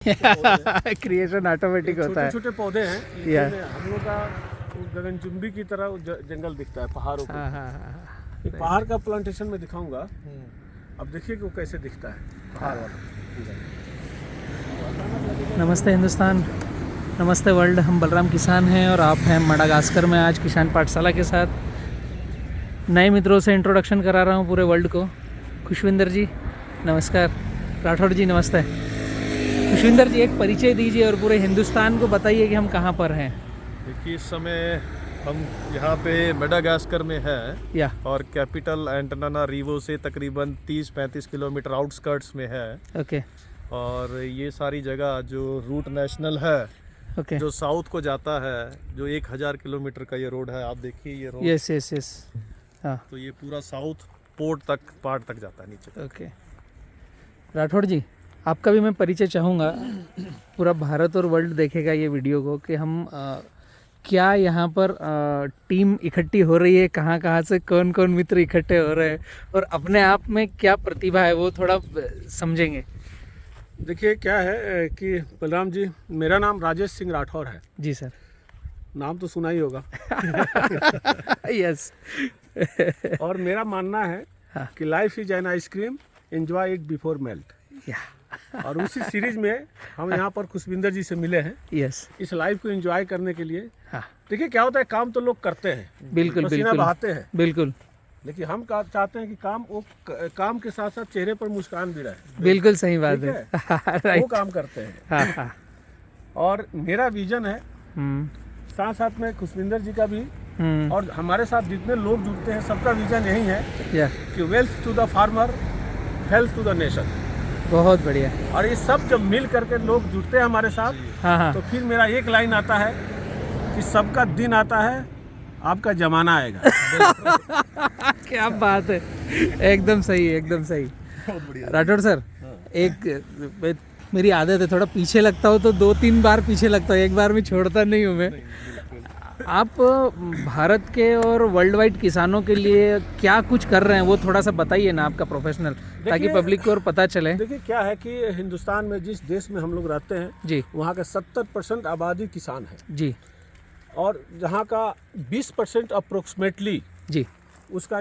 Creation automatic होता है। छोटे पौधे हैं, लेकिन हम लोग का गगनचुंबी की तरह जंगल दिखता है पहाड़ों हाँ पे। हाँ हाँ। एक पहाड़ का प्लांटेशन में दिखाऊंगा, अब देखिए कि वो कैसे दिखता है पहाड़ वाला। नमस्ते हिंदुस्तान, नमस्ते वर्ल्ड। हम बलराम किसान हैं और आप हैं मडागास्कर में आज किसान पाठशाला के साथ। नए मित्रों से इंट्रोडक्शन करा रहा हूँ पूरे वर्ल्ड को। खुशविंदर जी नमस्कार, राठौड़ जी नमस्ते। खुशविंदर जी एक परिचय दीजिए और पूरे हिंदुस्तान को बताइए कि हम कहाँ पर हैं। देखिए इस समय हम यहाँ पे मेडागास्कर में हैं या और कैपिटल एंटानारिवो से तकरीबन 30-35 किलोमीटर आउटस्कर्ट्स में है। ओके और ये सारी जगह जो रूट नेशनल है, ओके। जो साउथ को जाता है, जो 1000 किलोमीटर का ये रोड है, आप देखिए ये रोड। Yes yes yes. हाँ तो ये पूरा साउथ पोर्ट तक, पार्ट तक जाता है नीचे। ओके। राठौड़ जी आपका भी मैं परिचय चाहूँगा। पूरा भारत और वर्ल्ड देखेगा ये वीडियो को कि हम क्या यहाँ पर टीम इकट्ठी हो रही है, कहाँ कहाँ से कौन कौन मित्र इकट्ठे हो रहे हैं और अपने आप में क्या प्रतिभा है वो थोड़ा समझेंगे। देखिए क्या है कि बलराम जी, मेरा नाम राजेश सिंह राठौर है। जी सर। नाम तो सुना ही होगा। यस। और मेरा मानना है हाँ। कि life is an ice cream, enjoy it before melt. और उसी सीरीज में हम यहाँ पर खुशविंदर जी से मिले हैं। यस। इस लाइफ को एंजॉय करने के लिए। हाँ देखिए क्या होता है, काम तो लोग करते हैं, बिल्कुल पसीना बिल्कुल बहाते हैं, बिल्कुल लेकिन हम चाहते हैं कि काम के साथ साथ चेहरे पर मुस्कान भी रहे। बिल्कुल सही बात ठीक है। वो राइट। काम करते हैं। हाँ हाँ। और मेरा विजन है, साथ साथ में खुशविंदर जी का भी, और हमारे साथ जितने लोग जुड़ते हैं सबका विजन यही है या कि wealth to the farmer, health to the nation. बहुत बढ़िया। और ये सब जब मिल करके लोग जुड़ते हैं हमारे साथ, हाँ हाँ तो फिर मेरा एक लाइन आता है कि सबका दिन आता है, आपका जमाना आएगा। क्या बात है, एकदम सही एकदम सही। राठौड़ सर एक मेरी आदत है, थोड़ा पीछे लगता हूँ तो 2-3 बार पीछे लगता हूँ, एक बार में छोड़ता नहीं हूँ मैं। आप भारत के और वर्ल्ड वाइड किसानों के लिए क्या कुछ कर रहे हैं वो थोड़ा सा बताइए ना, आपका प्रोफेशनल, ताकि पब्लिक को और पता चले। देखिए क्या है कि हिंदुस्तान में जिस देश में हम लोग रहते हैं जी वहाँ का 70% आबादी किसान है, जी और जहाँ का 20% अप्रोक्सीमेटली जी उसका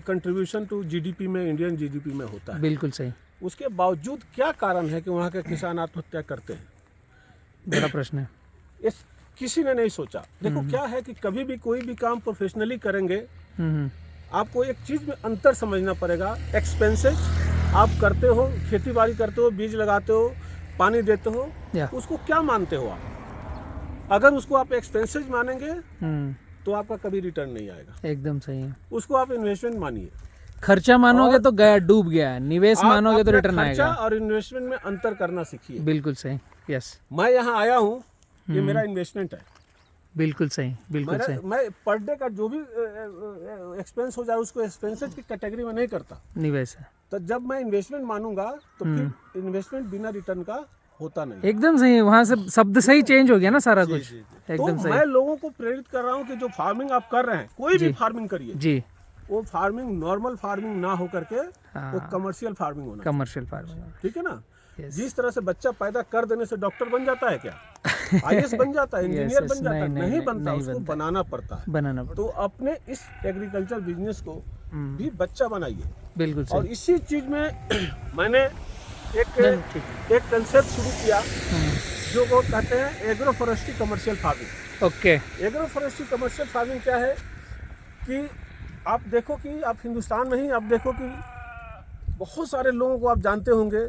कंट्रीब्यूशन टू जीडीपी में, इंडियन जीडीपी में होता है। बिल्कुल सही। उसके बावजूद क्या कारण है कि वहाँ के किसान आत्महत्या करते हैं? बड़ा प्रश्न है। इस किसी ने नहीं सोचा। देखो क्या है कि कभी भी कोई भी काम प्रोफेशनली करेंगे, आपको एक चीज में अंतर समझना पड़ेगा। एक्सपेंसेस आप करते हो, खेती बाड़ी करते हो, बीज लगाते हो, पानी देते हो, उसको क्या मानते हो आप? अगर उसको आप एक्सपेंसेस मानेंगे तो आपका कभी रिटर्न नहीं आएगा। एकदम सही है। उसको आप इन्वेस्टमेंट मानिए। खर्चा मानोगे तो गया, डूब गया। निवेश मानोगे तो रिटर्न आएगा। और इन्वेस्टमेंट में अंतर करना सीखिए। बिल्कुल सही। यस। मैं यहाँ आया हूँ, ये मेरा इन्वेस्टमेंट है। बिल्कुल सही बिल्कुल सही। मैं पर डे का जो भी एक्सपेंस हो जाए उसको एक्सपेंसेस की कैटेगरी में नहीं करता, निवेश है। तो जब मैं इन्वेस्टमेंट मानूंगा तो फिर इन्वेस्टमेंट बिना रिटर्न का होता नहीं। एकदम सही। वहाँ से शब्द सही चेंज हो गया ना सारा कुछ। एकदम तो सही। मैं लोगों को प्रेरित कर रहा हूँ कि जो फार्मिंग आप कर रहे हैं, कोई भी फार्मिंग करिए जी, वो फार्मिंग नॉर्मल फार्मिंग ना हो करके वो कमर्शियल फार्मिंग होना। कमर्शियल फार्मिंग, ठीक है ना? जिस तरह से बच्चा पैदा कर देने से डॉक्टर बन जाता है क्या, आईएएस बन जाता है, इंजीनियर बन जाता है? नहीं बनता, उसको बनाना पड़ता है। बनाना पड़ता। तो अपने इस एग्रीकल्चर बिजनेस को भी बच्चा बनाइए। बिल्कुल और सही। इसी चीज में मैंने एक कंसेप्ट शुरू किया जो वो कहते हैं agro forestry commercial farming. Okay. Agro forestry commercial farming क्या है कि आप देखो कि आप हिंदुस्तान में ही आप देखो कि बहुत सारे लोगों को आप जानते होंगे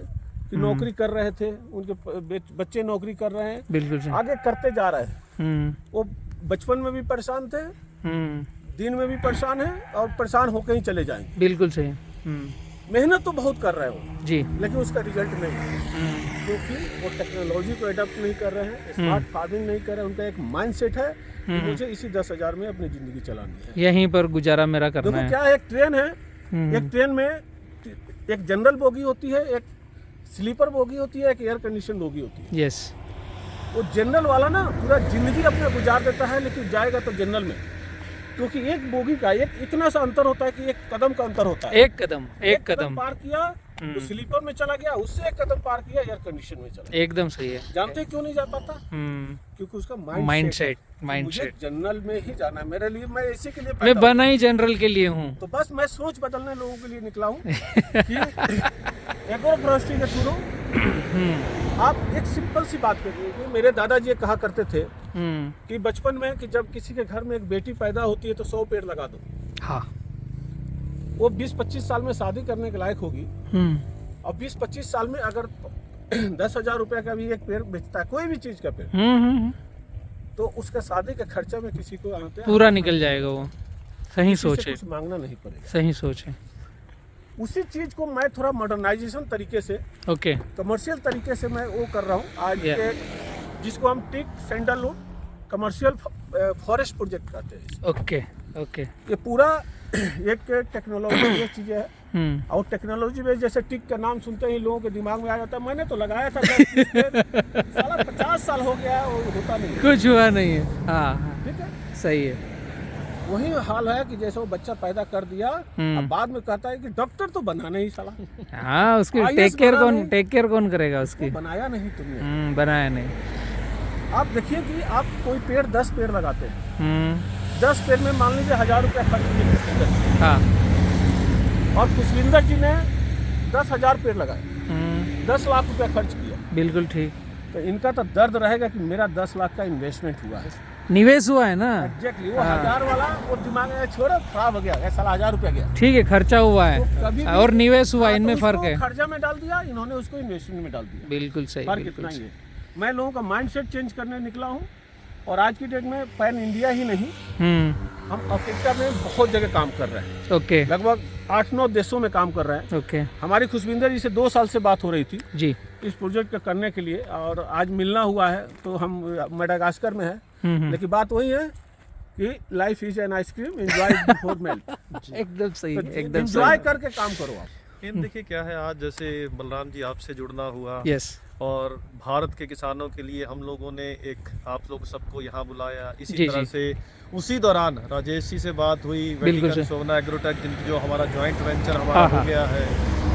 कि नौकरी कर रहे थे, उनके बच्चे नौकरी कर रहे हैं, बिल्कुल सही। आगे करते जा रहे हैं। वो बचपन में भी परेशान थे, दिन में भी परेशान है, और परेशान होकर ही चले जाएंगे। बिल्कुल सही। मेहनत तो बहुत कर रहे हो जी, लेकिन उसका रिजल्ट नहीं, क्योंकि वो टेक्नोलॉजी को अडॉप्ट नहीं कर रहे हैं, स्मार्ट फार्मिंग नहीं कर रहे हैं। उनका एक माइंडसेट है कि मुझे इसी 10,000 में अपनी जिंदगी चलानी है, यहीं पर गुजारा मेरा करना देखो है। क्या है, एक ट्रेन है, एक ट्रेन में एक जनरल बोगी होती है, एक स्लीपर बोगी होती है, एक एयर कंडीशन बोगी होती है। यस। वो जनरल वाला ना पूरा जिंदगी अपने गुजार देता है, लेकिन जाएगा तो जनरल में, क्योंकि एक बोगी का एक इतना सा अंतर होता है कि एक कदम का अंतर होता है। एक कदम पार किया तो स्लीपर में चला गया, उससे एक कदम पार किया, एयर कंडीशन में चला। एकदम सही है। जानते हैं क्यों नहीं जा पाता? क्योंकि उसका माइंडसेट मुझे जनरल में ही जाना है, मेरे लिए, मैं इसी के लिए मैं पैदा बना ही जनरल के लिए हूँ। तो बस मैं सोच बदलने लोगों के लिए निकला हूँ कि एग्रो फॉरेस्ट्री के थ्रू आप एक सिंपल सी बात करिए कि मेरे दादाजी कहा करते थे कि बचपन में कि जब किसी के घर में एक बेटी पैदा होती है तो 100 पेड़ लगा दो। हाँ। वो 20-25 साल में शादी करने के लायक होगी और 20-25 साल में अगर 10,000 रुपए का भी एक पेड़ बेचता है, कोई भी चीज का पेड़, तो उसका शादी का खर्चा में किसी को पूरा निकल जाएगा वो। सही सोच है, कुछ मांगना नहीं पड़ेगा। सही सोच है। उसी चीज को मैं थोड़ा मॉडर्नाइजेशन तरीके से, ओके, कमर्शियल तरीके से मैं वो कर रहा हूँ आज के, जिसको हम टिक सैंडलवुड कमर्शियल फॉरेस्ट प्रोजेक्ट कहते हैं। Okay okay. ये पूरा एक टेक्नोलॉजी बेस्ड चीजें है और टेक्नोलॉजी बेस्ड, जैसे टिक का नाम सुनते ही लोगों के दिमाग में आ जाता है। मैंने तो लगाया था साला 50 साल हो गया वो होता नहीं, कुछ हुआ नहीं है। हाँ, ठीक है, सही है। वही हाल है कि जैसे वो बच्चा पैदा कर दिया, अब बाद में कहता है कि डॉक्टर तो बना नहीं साला। हाँ, उसकी टेक केयर कौन करेगा उसकी? बनाया नहीं तुमने, बनाया नहीं। आप देखिए कि आप कोई पेड़ 10 पेड़ लगाते हैं, 10 पेड़ में मान लीजिए 1,000 रुपया खर्च किए खुशविंदर जी। हाँ। और खुशविंदर जी ने 10,000 पेड़ लगाए, 10 लाख रुपया खर्च किया। बिल्कुल ठीक। तो इनका तो दर्द रहेगा कि मेरा 10 लाख का इन्वेस्टमेंट हुआ है, निवेश हुआ है ना। एग्जैक्टली। वो 1,000 वाला वो दिमाग में छोड़ो, खराब हो गया, साला 1,000 रुपया गया, ठीक है, खर्चा हुआ है तो और निवेश हुआ, इनमें तो फर्क है। खर्चा में डाल दिया, इन्होंने उसको इन्वेस्टमेंट में डाल दिया। बिल्कुल सही, फर्क बिल्कुल इतना ही सही। है। मैं लोगों का माइंडसेट चेंज करने निकला हूँ और आज की डेट में पैन इंडिया ही नहीं, हम अफ्रीका में बहुत जगह काम कर रहे हैं। ओके। लगभग 8-9 देशों में काम कर रहे हैं। ओके। हमारी खुशविंदर जी से 2 साल से बात हो रही थी जी, इस प्रोजेक्ट का करने के लिए, और आज मिलना हुआ है। तो हम मेडागास्कर में है, लेकिन बात वही है कि life is an ice cream, enjoy before melt. एकदम सही, एकदम एंजॉय करके काम करो आप। इन देखिए क्या है, आज जैसे बलराम जी आपसे जुड़ना हुआ, यस, और भारत के किसानों के लिए हम लोगों ने एक आप लोग सबको यहाँ बुलाया। इसी जी, तरह जी। से उसी दौरान राजेश जी से बात हुई, बिल्कुल वेटिकन सर। सोना एग्रोटेक, जिनकी जो हमारा जॉइंट वेंचर हमारा हो गया है,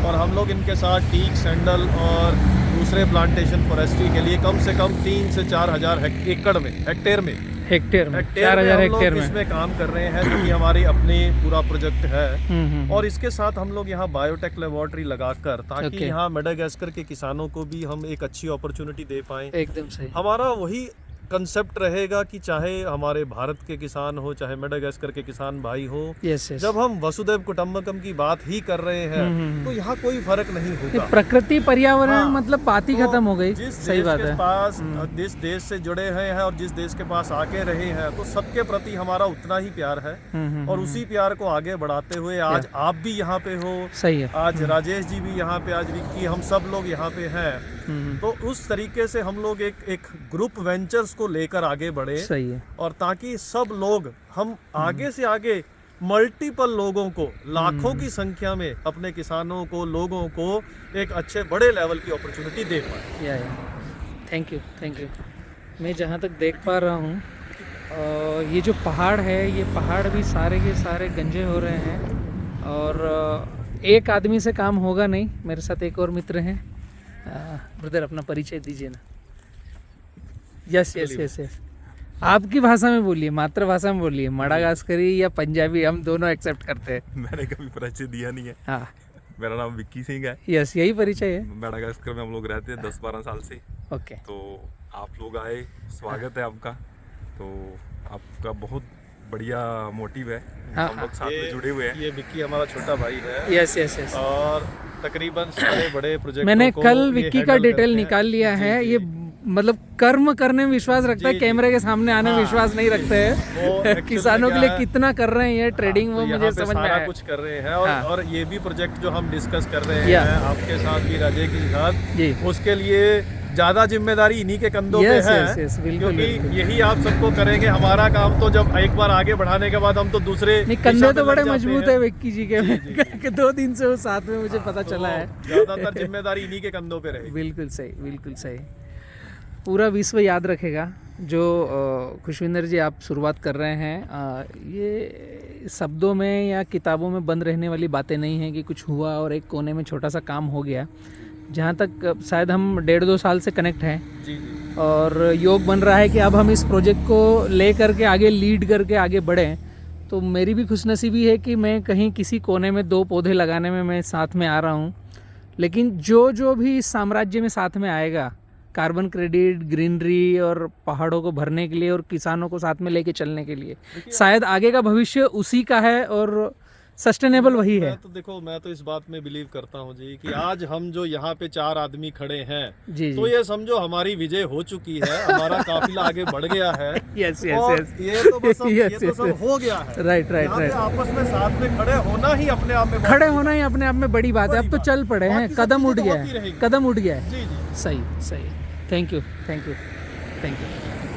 और हम लोग इनके साथ टीक, सैंडल और दूसरे प्लांटेशन फॉरेस्ट्री के लिए कम से कम 3 से 4 हज़ार हेक्टेयर में 4,000 हेक्टेयर में इसमें काम कर रहे हैं, जो कि हमारी अपनी पूरा प्रोजेक्ट है। और इसके साथ हम लोग यहाँ बायोटेक लेबोरेटरी लगाकर, ताकि यहाँ मेडागास्कर के किसानों को भी हम एक अच्छी अपॉर्चुनिटी दे पाएं। एकदम सही। हमारा वही कंसेप्ट रहेगा कि चाहे हमारे भारत के किसान हो, चाहे मेडागास्कर के किसान भाई हो, यस, यस। जब हम वसुधैव कुटुंबकम की बात ही कर रहे हैं तो यहाँ कोई फर्क नहीं होगा। प्रकृति पर्यावरण, हाँ, मतलब बात ही खत्म हो गई। सही बात है। जिस देश से जुड़े हैं और जिस देश के पास आके रहे हैं, तो सबके प्रति हमारा उतना ही प्यार है, और उसी प्यार को आगे बढ़ाते हुए आज आप भी यहाँ पे हो, सही है, आज राजेश जी भी यहाँ पे, आज विक्की, हम सब लोग यहाँ पे हैं। तो उस तरीके से हम लोग एक ग्रुप वेंचर्स को लेकर आगे बढ़े। सही है। और ताकि सब लोग, हम आगे से आगे मल्टीपल लोगों को, लाखों की संख्या में अपने किसानों को, लोगों को एक अच्छे बड़े लेवल की अपॉर्चुनिटी दे पाए। या थैंक यू। मैं जहाँ तक देख पा रहा हूँ, ये जो पहाड़ है, ये पहाड़ भी सारे के सारे गंजे हो रहे हैं, और एक आदमी से काम होगा नहीं। मेरे साथ एक और मित्र हैं। ब्रदर, अपना परिचय दीजिए ना। यस। आपकी भाषा में बोलिए, मातृभाषा में बोलिए, मडागास्करी या पंजाबी, हम दोनों एक्सेप्ट करते हैं। मैंने कभी परिचय दिया नहीं है। हाँ, मेरा नाम विक्की सिंह है। यस, यही परिचय है। मेडागास्कर में हम लोग रहते हैं 10-12 साल से। ओके। तो आप लोग आए, स्वागत है आपका। तो आपका बहुत बढ़िया मोटिव है, हम लोग साथ में जुड़े हुए हैं। ये विक्की हमारा छोटा भाई है। यस। और तकरीबन सारे बड़े प्रोजेक्ट मैंने कल विक्की का डिटेल निकाल लिया है। ये मतलब कर्म करने में विश्वास रखता है, कैमरे के सामने आने में विश्वास नहीं रखते हैं। किसानों के लिए कितना कर रहे हैं ये ट्रेडिंग, वो मुझे समझ में आया। कुछ कर रहे हैं, और ये भी प्रोजेक्ट जो हम डिस्कस कर रहे हैं आपके साथ भी, राजे के साथ, उसके लिए ज्यादा जिम्मेदारी इन्हीं के कंधों पे है, क्योंकि यही आप सबको करेंगे। हमारा काम तो जब एक बार आगे बढ़ाने के बाद हम तो दूसरे कंधे तो बड़े मजबूत है विक्की जी के 2 दिन से वो साथ में, मुझे पता चला है। ज्यादातर जिम्मेदारी इन्हीं के कंधों पे रहेगी। बिल्कुल सही। पूरा विश्व याद रखेगा जो खुशविंदर जी आप शुरुआत कर रहे हैं, ये शब्दों में या किताबों में बंद रहने वाली बातें नहीं हैं कि कुछ हुआ और एक कोने में छोटा सा काम हो गया। जहाँ तक शायद हम 1.5-2 साल से कनेक्ट हैं जी जी। और योग बन रहा है कि अब हम इस प्रोजेक्ट को ले करके आगे लीड करके आगे बढ़ें। तो मेरी भी खुशनसीबी है कि मैं कहीं किसी कोने में 2 पौधे लगाने में मैं साथ में आ रहा हूँ, लेकिन जो भी इस साम्राज्य में साथ में आएगा, कार्बन क्रेडिट, ग्रीनरी और पहाड़ों को भरने के लिए और किसानों को साथ में लेके चलने के लिए, शायद आगे का भविष्य उसी का है और सस्टेनेबल वही है। तो देखो, मैं तो इस बात में बिलीव करता हूँ जी कि आज हम जो यहाँ पे 4 आदमी खड़े हैं जी तो ये समझो हमारी विजय हो चुकी है, हमारा काफिला आगे बढ़ गया है। यस और यस ये तो बस ये तो सब हो गया है। राइट राइट यहाँ पे राइट। आपस में साथ में खड़े होना ही अपने आप में खड़े होना ही अपने आप में बड़ी बात है। अब तो चल पड़े हैं, बाकी सब कदम उठ चीजें गया होती है, रहेंगी। कदम उठ गया है। जी जी। सही सही। Thank you thank you thank you.